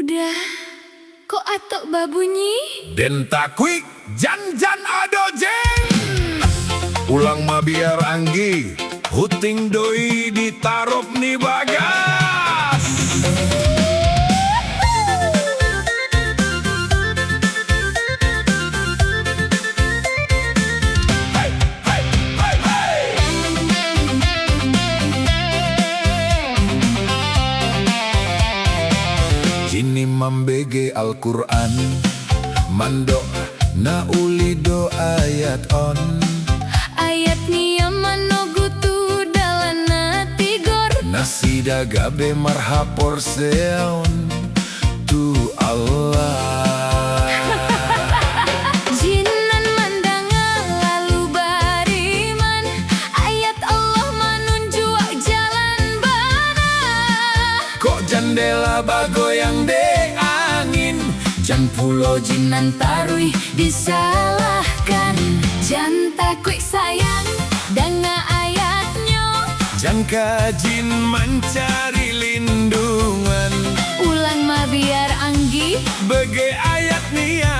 Udah, kok atok babunyi? Den takwik jan-jan ado jeng. Ulang mabiar anggi, huting doi ditarup ni bagas. Hey, hey, hey, hey. Jini mambege Al-Quran, mando na ulido ayat on. Ayat niya manogutu dalana tigor. Nasida gabe marhapor seon tu Allah. Jinan mandanga lalu bariman. Ayat Allah menunjuk jalan bana. Kok jandela bagoyang de angin, Jan pulo jinan tarui disalahkan. Jan takwik sayang dengan ayatnya. jangka jin mencari lindungan. Ulang mabiar anggi, Bege ayat nia,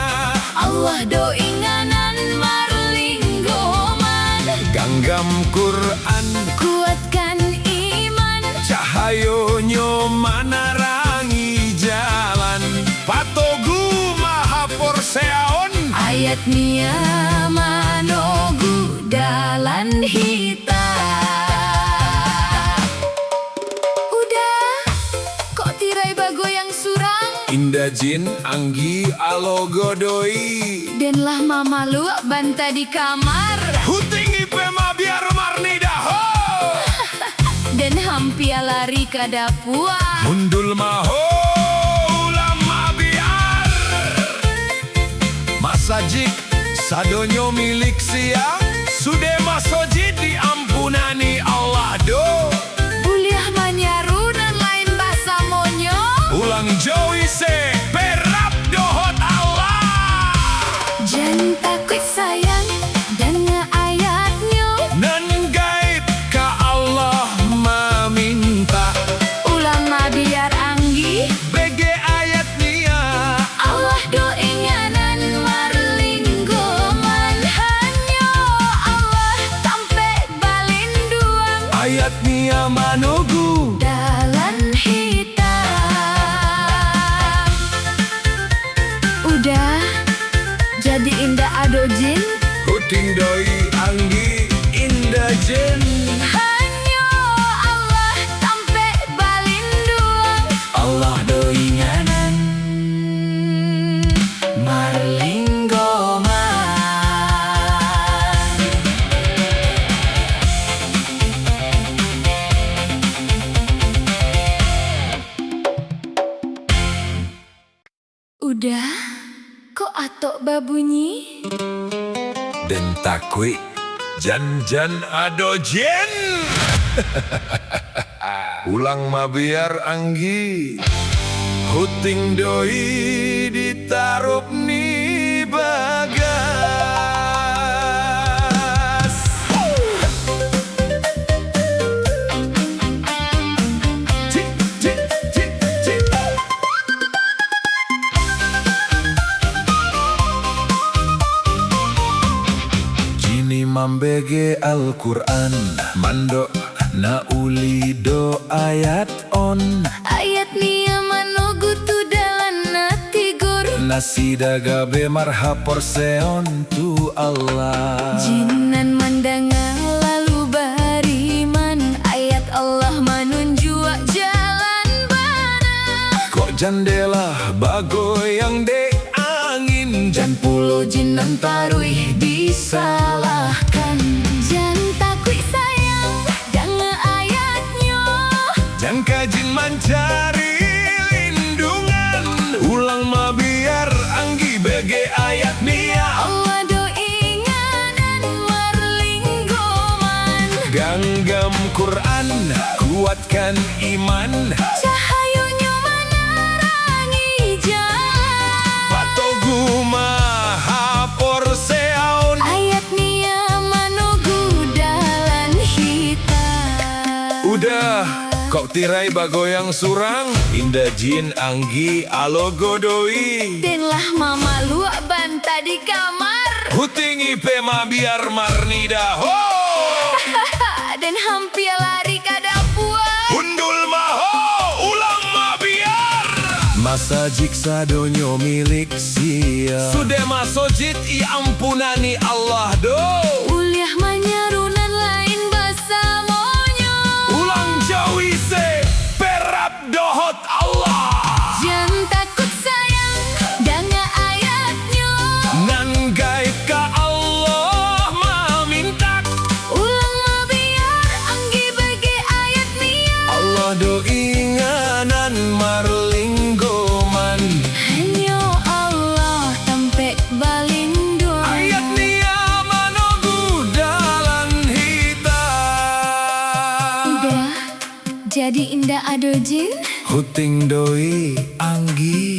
Allah do inganan marlinggoman. ganggam Quran, Kuatkan iman, cahayonyo manarangi jalan. Patogu maha porseaon, ayat niya manogu dalan hitam. Udah, kok tirai bagoyang surang? indah jin anggi alo godoi. Dan lah mama lu banta di kamar. Huting ipe mabiar marnidaho, Dan hampir lari ke dapur. mundul maho ulama biar. Masajik sadonyo milik siang, sude masojid diampunani Allah do. Buliah manyaru dan lain bahasa monyo. Ulang jowi se perap dohot Allah. Jan takwik sayang dengan ayatnya. Nan gaib ka Allah meminta, Ulama biar anggi, bege ayat nia. Allah do inganan marlinggoman. Hanya Allah sampai balinduang Ayat nia manogu, dalan hitam. Udah, jadi indah ado jin. huting doi anggi indah jen. Hanya Allah sampai balinduang Allah do inganan marlinggoman. Udah, kok atok babunyi? Den takwik jan-jan ado jen. Ulang mabiar anggi, huting doi ditarup ni bagas. Cik, cik, cik, cik. Jini mambege Al-Quran, mando na ulido ayat on. Ayat niya manogutu dalana tigor. Nasida gabe marhapor seon tu Allah. Jinan mandanga lalu bariman. Ayat Allah menunjuk jalan bana. Kok jandela bagoyang de angin, Jan pulo jinan tarui disalahkan. Jan takwik sayang dengan ayatnya. jangka jin mencari lindungan. Ulang mabiar anggi bege ayat nia. Allah do inganan marlinggoman. Ganggam Quran, kuatkan iman. Cahayonyo menerangi jalan. Patogu maha porseaon, Ayat niya manogu dalan hitam. udah Kok tirai bagoyang surang, indah jin anggi alo godoi. Denlah mama luak banta di kamar. Hutingi pema biar marnida ho. Dan hampir lari ke dapur. Undul maho, ulang ma biar. Masa jiksa donyo milik sia. Sudah masojit i ampunani Allah do. Uliah manyarunan lain basa monyo. Ulang jawi se, perap dohot Allah. Jangan takut sayang, danga ayatnya. Nan gaib ka Allah ma minta. Ulang ma biar anggi bagi ayat nia. Allah do inganan marlinggoman. Hanya Allah tampek balindo. Ayat nia manogu dalan hitam. Udah, jadi indah ado jin. Huting doi anggi